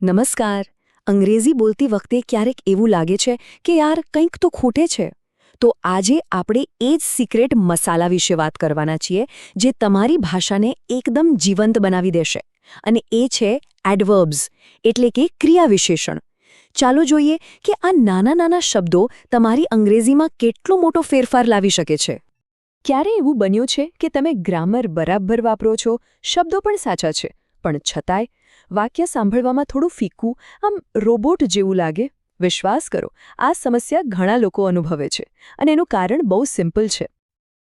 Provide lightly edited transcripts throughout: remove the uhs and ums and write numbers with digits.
નમસ્કાર. અંગ્રેજી બોલતી વખતે ક્યારેક એવું લાગે છે કે યાર કંઈક તો ખૂટે છે. તો આજે આપણે એ જ સિક્રેટ મસાલા વિશે વાત કરવાના છીએ જે તમારી ભાષાને એકદમ જીવંત બનાવી દેશે. અને એ છે એડવર્બ્સ, એટલે કે ક્રિયા વિશેષણ. ચાલો જોઈએ કે આ નાના નાના શબ્દો તમારી અંગ્રેજીમાં કેટલો મોટો ફેરફાર લાવી શકે છે. ક્યારે એવું બન્યું છે કે તમે ગ્રામર બરાબર વાપરો છો, શબ્દો પણ સાચા છે, પણ છતાંય વાક્ય સાંભળવામાં થોડું ફીકું, આમ રોબોટ જેવું લાગે? વિશ્વાસ કરો, આ સમસ્યા ઘણા લોકો અનુભવે છે, અને એનું કારણ બહુ સિમ્પલ છે.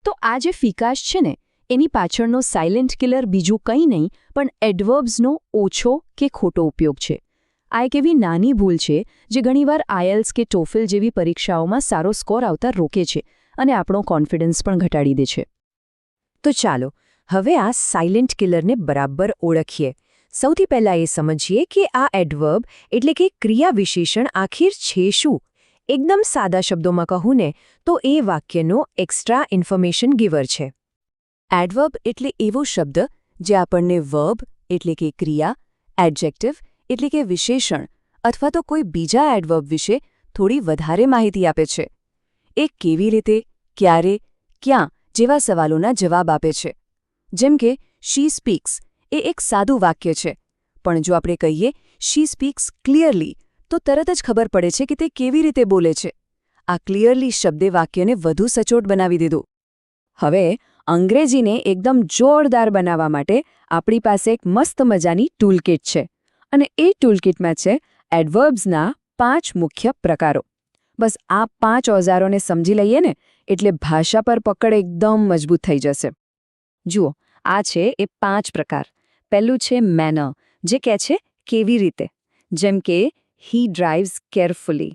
તો આ જે ફિકાશ છે ને, એની પાછળનો સાયલેન્ટ કિલર બીજું કંઈ નહીં પણ એડવર્બ્સનો ઓછો કે ખોટો ઉપયોગ છે. આ એક એવી નાની ભૂલ છે જે ઘણીવાર આયલ્સ કે ટોફિલ જેવી પરીક્ષાઓમાં સારો સ્કોર આવતા રોકે છે અને આપણો કોન્ફિડન્સ પણ ઘટાડી દે છે. તો ચાલો હવે આ સાયલેન્ટ કિલરને બરાબર ઓળખીએ. સૌથી પહેલાં એ સમજીએ કે આ એડવર્બ એટલે કે ક્રિયા વિશેષણ આખિર છે શું. એકદમ સાદા શબ્દોમાં કહું ને તો એ વાક્યનો એક્સ્ટ્રા ઇન્ફોર્મેશન ગિવર છે. એડવર્બ એટલે એવો શબ્દ જે આપણને વર્બ એટલે કે ક્રિયા, એડજેક્ટિવ એટલે કે વિશેષણ અથવા તો કોઈ બીજા એડવર્બ વિશે થોડી વધારે માહિતી આપે છે. એ કેવી રીતે, ક્યારે, ક્યાં જેવા સવાલોના જવાબ આપે છે. જેમ કે શી સ્પીક્સ એ એક સાદું વાક્ય છે, પણ જો આપણે કહીએ શી સ્પીક્સ ક્લિયરલી તો તરત જ ખબર પડે છે કે તે કેવી રીતે બોલે છે. આ ક્લિયરલી શબ્દે વાક્યને વધુ સચોટ બનાવી દીધું. હવે અંગ્રેજીને એકદમ જોરદાર બનાવવા માટે આપણી પાસે એક મસ્ત મજાની ટૂલકિટ છે, અને એ ટૂલકિટમાં છે એડવર્બ્સના 5 મુખ્ય પ્રકારો. બસ આ 5 ઓજારોને સમજી લઈએ ને એટલે ભાષા પર પકડ એકદમ મજબૂત થઈ જશે. જુઓ, આ છે એ 5 પ્રકાર. પહેલું છે મેનર, જે કહે છે કેવી રીતે, જેમ કે હી ડ્રાઇવ્સ કેરફુલી.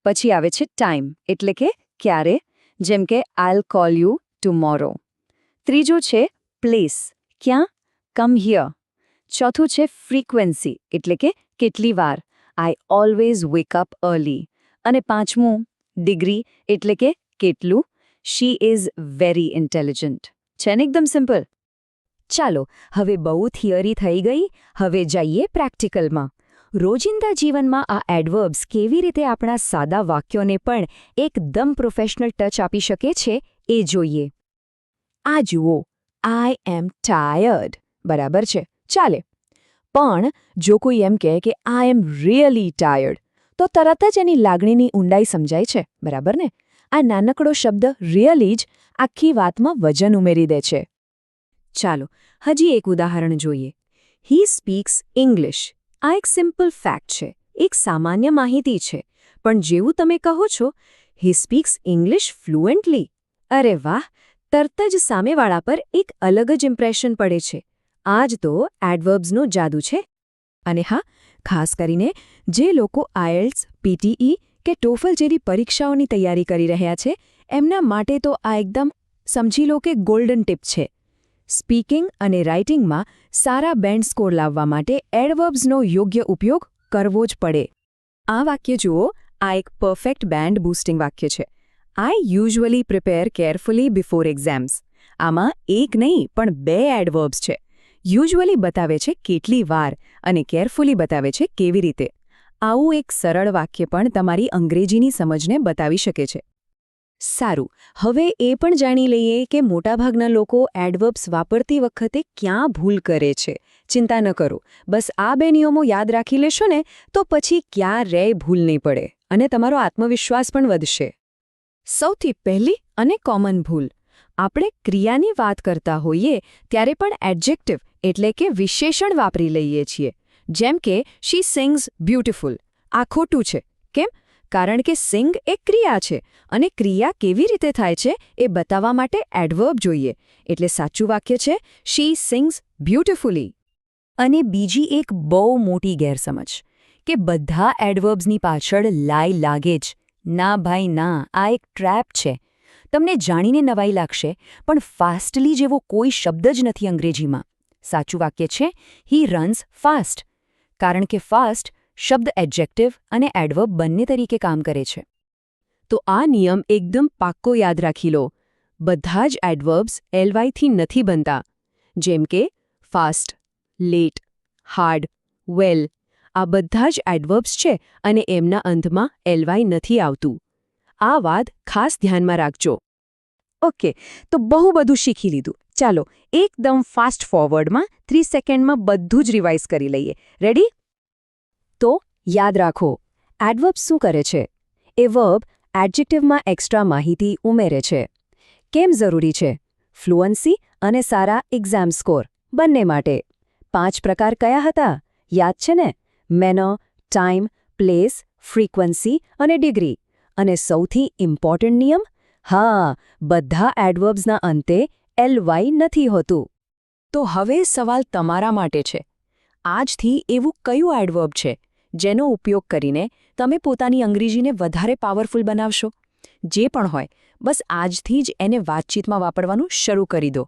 પછી આવે છે ટાઈમ, એટલે કે ક્યારે, જેમ કે આઈલ કોલ યુ ટુમોરો. ત્રીજું છે પ્લેસ, ક્યાં, કમ હિયર. ચોથું છે ફ્રીક્વન્સી, એટલે કે કેટલી વાર, I always wake up early. અને પાંચમું ડિગ્રી, એટલે કે કેટલું, શી ઇઝ વેરી ઇન્ટેલિજન્ટ. છે ને એકદમ સિમ્પલ. ચાલો હવે બહુ થિયરી થઈ ગઈ, હવે જઈએ પ્રેક્ટિકલમાં. રોજિંદા જીવનમાં આ એડવર્બ્સ કેવી રીતે આપણા સાદા વાક્યોને પણ એકદમ પ્રોફેશનલ ટચ આપી શકે છે એ જોઈએ. આ જુઓ, આઈ એમ ટાયર્ડ, બરાબર છે, ચાલે. પણ જો કોઈ એમ કહે કે આઈ એમ રિયલી ટાયર્ડ, તો તરત જ એની લાગણીની ઊંડાઈ સમજાય છે, બરાબર ને? આ નાનકડો શબ્દ રિયલી જ આખી વાતમાં વજન ઉમેરી દે છે. ચાલો હજી એક ઉદાહરણ જોઈએ. હી સ્પીક્સ ઇંગ્લિશ. આ એક સિમ્પલ ફેક્ટ છે, એક સામાન્ય માહિતી છે, પણ જેવું તમે કહો છો હી સ્પીક્સ ઇંગ્લિશ ફ્લુએન્ટલી, અરે વાહ, તરત જ સામેવાળા પર એક અલગ જ ઇમ્પ્રેશન પડે છે. આ જ તો એડવર્બ્સનું જાદુ છે. અને હા, ખાસ કરીને જે લોકો આયલ્સ, પીટીઈ કે ટોફલ જેવી પરીક્ષાઓની તૈયારી કરી રહ્યા છે એમના માટે તો આ એકદમ સમજી લો કે ગોલ્ડન ટિપ છે. સ્પીકિંગ અને રાઇટિંગમાં સારા બેન્ડ સ્કોર લાવવા માટે એડવર્બ્સનો યોગ્ય ઉપયોગ કરવો જ પડે. આ વાક્ય જુઓ, આ એક પરફેક્ટ બેન્ડ બૂસ્ટિંગ વાક્ય છે. I usually prepare carefully before exams. આમાં એક નહીં પણ 2 એડવર્બ્સ છે. યુઝ્યુઅલી બતાવે છે કેટલી વાર અને કેરફુલી બતાવે છે કેવી રીતે. આવું એક સરળ વાક્ય પણ તમારી અંગ્રેજીની સમજને બતાવી શકે છે. સારું, હવે એ પણ જાણી લઈએ કે મોટાભાગના લોકો એડવર્બ્સ વાપરતી વખતે ક્યાં ભૂલ કરે છે. ચિંતા ન કરો, બસ આ 2 નિયમો યાદ રાખી લેશો ને તો પછી ક્યારેય ભૂલ નહીં પડે અને તમારો આત્મવિશ્વાસ પણ વધશે. સૌથી પહેલી અને કોમન ભૂલ, આપણે ક્રિયાની વાત કરતા હોઈએ ત્યારે પણ એડજેક્ટિવ એટલે કે વિશેષણ વાપરી લઈએ છીએ. જેમ કે શી સિંગ્સ બ્યુટીફુલ. આ ખોટું છે. કેમ? કારણ કે સિંગ એક ક્રિયા છે અને ક્રિયા કેવી રીતે થાય છે એ બતાવવા માટે એડવર્બ જોઈએ. એટલે સાચું વાક્ય છે શી સિંગ્સ બ્યુટીફુલી. અને બીજી એક બહુ મોટી ગેરસમજ કે બધા એડવર્બ્સની પાછળ લાઈ લાગે જ. ના ભાઈ ના, આ એક ટ્રેપ છે. તમને જાણીને નવાઈ લાગશે, પણ ફાસ્ટલી જેવો કોઈ શબ્દ જ નથી અંગ્રેજીમાં. સાચું વાક્ય છે હી રન્સ ફાસ્ટ. કારણ કે ફાસ્ટ શબ્દ એડજેક્ટિવ અને એડવર્બ બંને તરીકે કામ કરે છે. તો આ નિયમ એકદમ પાક્કો યાદ રાખી લો. બધા જ એડવર્બ્સ ly થી નથી બનતા. જેમ કે ફાસ્ટ, લેટ, હાર્ડ, વેલ. આ બધા જ એડવર્બ્સ છે અને એમના અંતમાં ly નથી આવતું. આ વાત ખાસ ધ્યાનમાં રાખજો. ઓકે, તો બહુ બધું શીખી લીધું. ચાલો એકદમ ફાસ્ટ ફોરવર્ડમાં 3 સેકન્ડમાં બધું જ રિવાઇઝ કરી લઈએ. રેડી? તો યાદ રાખો, એડવર્બ શું કરે છે? એ વર્બ એડજેક્ટિવમાં એક્સ્ટ્રા માહિતી ઉમેરે છે. કેમ જરૂરી છે? ફ્લુઅન્સી અને સારા એક્ઝામ સ્કોર બંને માટે. 5 પ્રકાર કયા હતા? યાદ છે ને? મેનર, ટાઈમ, પ્લેસ, ફ્રીક્વન્સી અને ડિગ્રી. અને સૌથી ઇમ્પોર્ટન્ટ નિયમ? હા, બધા એડવર્બ્સના અંતે ly નથી હોતું. તો હવે સવાલ તમારા માટે છે. આજથી એવું કયું એડવર્બ છે જેનો ઉપયોગ કરીને તમે પોતાની અંગ્રેજીને વધારે પાવરફુલ બનાવશો? જે પણ હોય, બસ આજથી જ એને વાતચીતમાં વાપરવાનું શરૂ કરી દો.